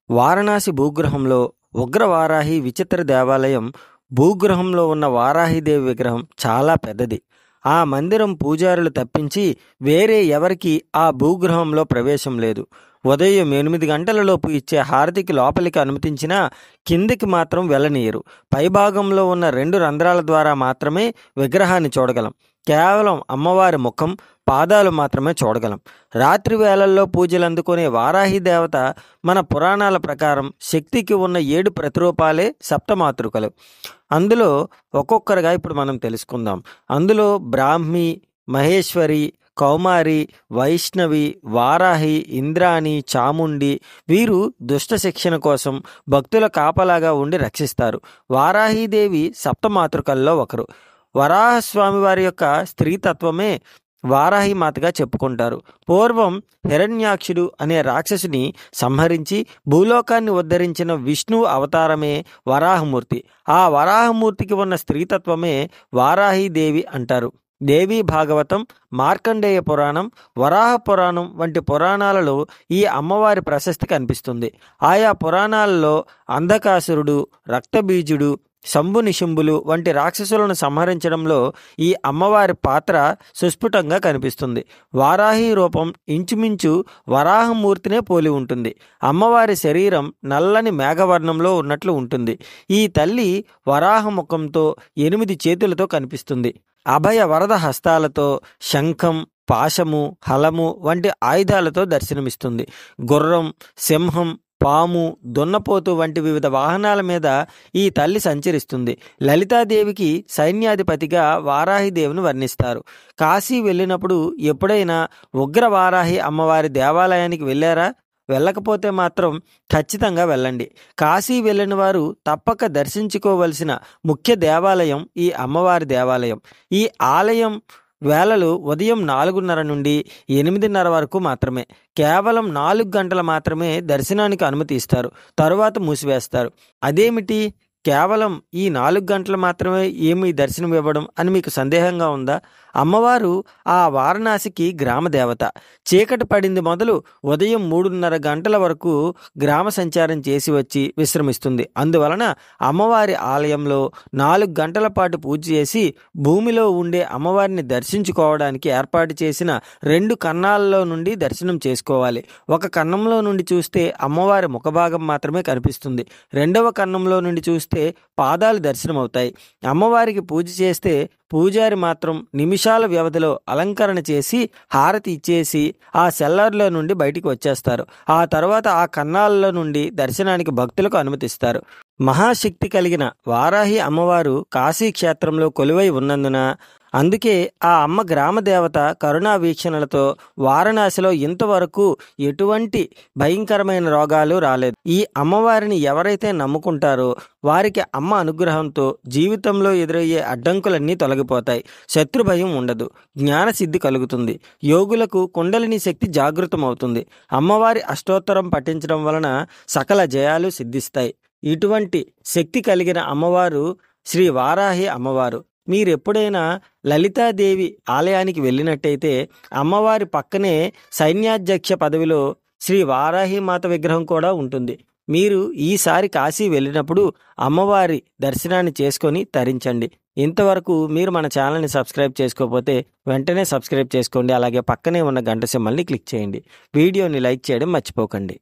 వారణాసి భూగ్రహంలో ఉగ్రవారాహి విచిత్ర దేవాలయం. భూగ్రహంలో ఉన్న వారాహిదేవి విగ్రహం చాలా పెద్దది. ఆ మందిరం పూజారులు తప్పించి వేరే ఎవరికీ ఆ భూగ్రహంలో ప్రవేశం లేదు. ఉదయం 8 గంటలలోపు ఇచ్చే హారతికి లోపలికి అనుమతించినా కిందికి మాత్రం వెళ్ళనీయరు. పైభాగంలో ఉన్న 2 రంధ్రాల ద్వారా మాత్రమే విగ్రహాన్ని చూడగలం. కేవలం అమ్మవారి ముఖం, పాదాలు మాత్రమే చూడగలం. రాత్రి వేళల్లో పూజలు అందుకునే వారాహి దేవత మన పురాణాల ప్రకారం శక్తికి ఉన్న 7 ప్రతిరూపాలే సప్తమాతృకలు. అందులో ఒక్కొక్కరుగా ఇప్పుడు మనం తెలుసుకుందాం. అందులో బ్రాహ్మి, మహేశ్వరి, కౌమారి, వైష్ణవి, వారాహి, ఇంద్రాణి, చాముండి వీరు దుష్ట శిక్షణ కోసం భక్తుల కాపలాగా ఉండి రక్షిస్తారు. వారాహీదేవి సప్తమాతృకల్లో ఒకరు. వరాహస్వామి వారి యొక్క స్త్రీతత్వమే వారాహి మాతగా చెప్పుకుంటారు. పూర్వం హిరణ్యాక్షుడు అనే రాక్షసుని సంహరించి భూలోకాన్ని ఉద్ధరించిన విష్ణువు అవతారమే వరాహమూర్తి. ఆ వరాహమూర్తికి ఉన్న స్త్రీతత్వమే వారాహీదేవి అంటారు. దేవీ భాగవతం, మార్కండేయ పురాణం, వరాహ పురాణం వంటి పురాణాలలో ఈ అమ్మవారి ప్రశస్తి కనిపిస్తుంది. ఆయా పురాణాలలో అంధకాసురుడు, రక్తబీజుడు, శంభునిశుంభులు వంటి రాక్షసులను సంహరించడంలో ఈ అమ్మవారి పాత్ర సుస్ఫుటంగా కనిపిస్తుంది. వారాహి రూపం ఇంచుమించు వరాహమూర్తినే పోలి ఉంటుంది. అమ్మవారి శరీరం నల్లని మేఘవర్ణంలో ఉన్నట్లు ఉంటుంది. ఈ తల్లి వరాహ ముఖంతో 8 చేతులతో కనిపిస్తుంది. అభయ వరద హస్తాలతో శంఖం, పాశము, హలము వంటి ఆయుధాలతో దర్శనమిస్తుంది. గుర్రం, సింహం, పాము, దున్నపోతు వంటి వివిధ వాహనాల మీద ఈ తల్లి సంచరిస్తుంది. లలితాదేవికి సైన్యాధిపతిగా వారాహిదేవిని వర్ణిస్తారు. కాశీ వెళ్ళినప్పుడు ఎప్పుడైనా ఉగ్రవారాహి అమ్మవారి దేవాలయానికి వెళ్ళారా? వెళ్ళకపోతే మాత్రం ఖచ్చితంగా వెళ్ళండి. కాశీ వెళ్ళిన వారు తప్పక దర్శించుకోవలసిన ముఖ్య దేవాలయం ఈ అమ్మవారి దేవాలయం. ఈ ఆలయం వేళలు ఉదయం 4:30 నుండి 8:30 వరకు మాత్రమే. కేవలం 4 గంటలు మాత్రమే దర్శనానికి అనుమతి ఇస్తారు. తరువాత మూసివేస్తారు. అదేమిటి, కేవలం ఈ 4 గంటలు మాత్రమే ఏమి దర్శనం ఇవ్వడం అని మీకు సందేహంగా ఉందా? అమ్మవారు ఆ వారణాసికి గ్రామదేవత. చీకటి పడింది మొదలు ఉదయం 3:30 గంటల వరకు గ్రామ సంచారం చేసి వచ్చి విశ్రమిస్తుంది. అందువలన అమ్మవారి ఆలయంలో 4 గంటల పాటు పూజ చేసి భూమిలో ఉండే అమ్మవారిని దర్శించుకోవడానికి ఏర్పాటు చేసిన 2 కన్నాలలో నుండి దర్శనం చేసుకోవాలి. ఒక కన్నంలో నుండి చూస్తే అమ్మవారి ముఖభాగం మాత్రమే కనిపిస్తుంది. 2వ కన్నంలో నుండి చూస్తే పాదాలు దర్శనమవుతాయి. అమ్మవారికి పూజ చేస్తే పూజారి మాత్రం నిమిషాల వ్యవధిలో అలంకరణ చేసి హారతి ఇచ్చేసి ఆ సెల్లర్లో నుండి బయటికి వచ్చేస్తారు. ఆ తర్వాత ఆ కన్నాలలో నుండి దర్శనానికి భక్తులకు అనుమతిస్తారు. మహాశక్తి కలిగిన వారాహి అమ్మవారు కాశీ క్షేత్రంలో కొలువై ఉన్నందున అందుకే ఆ అమ్మ గ్రామదేవత కరుణా వీక్షణలతో వారణాసిలో ఇంతవరకు ఎటువంటి భయంకరమైన రోగాలు రాలేదు. ఈ అమ్మవారిని ఎవరైతే నమ్ముకుంటారో వారికి అమ్మ అనుగ్రహంతో జీవితంలో ఎదురయ్యే అడ్డంకులన్నీ తొలగిపోతాయి. శత్రు భయం ఉండదు. జ్ఞానసిద్ధి కలుగుతుంది. యోగులకు కుండలిని శక్తి జాగృతమవుతుంది. అమ్మవారి అష్టోత్తరం పఠించడం వలన సకల జయాలు సిద్ధిస్తాయి. ఇటువంటి శక్తి కలిగిన అమ్మవారు శ్రీ వారాహి అమ్మవారు. మీరెప్పుడైనా లలితాదేవి ఆలయానికి వెళ్ళినట్టయితే అమ్మవారి పక్కనే సైన్యాధ్యక్ష పదవిలో శ్రీ వారాహి మాత విగ్రహం కూడా ఉంటుంది. మీరు ఈసారి కాశీ వెళ్ళినప్పుడు అమ్మవారి దర్శనాన్ని చేసుకొని తరించండి. ఇంతవరకు మీరు మన ఛానల్ని సబ్స్క్రైబ్ చేసుకోకపోతే వెంటనే సబ్స్క్రైబ్ చేసుకోండి. అలాగే పక్కనే ఉన్న గంట సింబల్ని క్లిక్ చేయండి. వీడియోని లైక్ చేయడం మర్చిపోకండి.